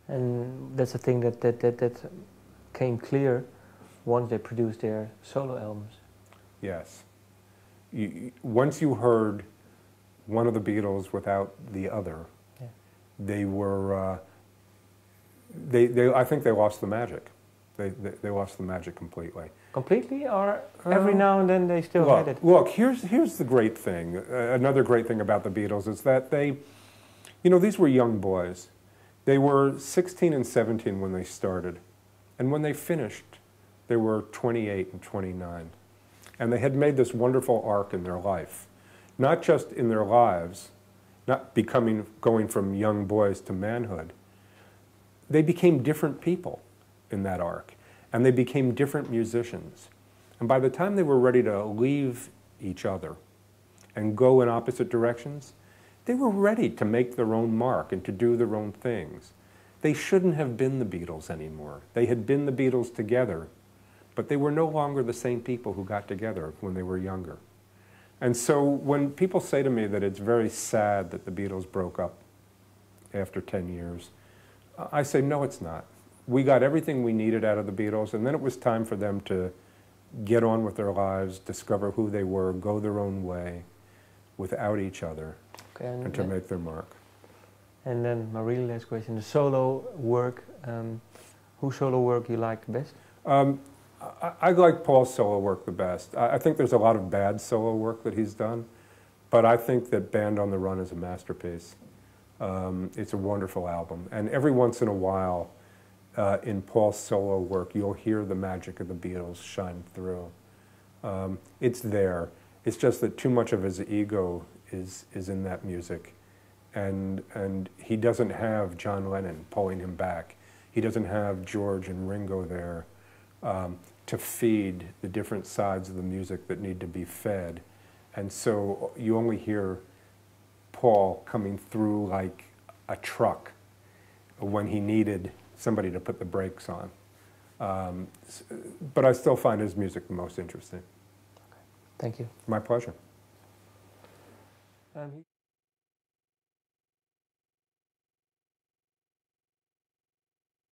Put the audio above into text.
And that's the thing that came clear once they produced their solo albums. Yes. Once you heard one of the Beatles without the other, yeah, they were, I think they lost the magic. They lost the magic completely. Completely, or every now and then they still had it? Look, here's the great thing. Another great thing about the Beatles is that they, you know, these were young boys. They were 16 and 17 when they started. And when they finished, they were 28 and 29. And they had made this wonderful arc in their life. Not just in their lives, not going from young boys to manhood. They became different people in that arc. And they became different musicians. And by the time they were ready to leave each other and go in opposite directions, they were ready to make their own mark and to do their own things. They shouldn't have been the Beatles anymore. They had been the Beatles together, but they were no longer the same people who got together when they were younger. And so when people say to me that it's very sad that the Beatles broke up after 10 years, I say, no, it's not. We got everything we needed out of the Beatles, and then it was time for them to get on with their lives, discover who they were, go their own way without each other, okay, and to make their mark. And then my really last question, the solo work, whose solo work you like the best? I like Paul's solo work the best. I think there's a lot of bad solo work that he's done, but I think that Band on the Run is a masterpiece. It's a wonderful album, and every once in a while, in Paul's solo work, you'll hear the magic of the Beatles shine through. It's there. It's just that too much of his ego is in that music. And he doesn't have John Lennon pulling him back. He doesn't have George and Ringo there to feed the different sides of the music that need to be fed. And so you only hear Paul coming through like a truck when he needed somebody to put the brakes on. But I still find his music the most interesting. Okay. Thank you. My pleasure.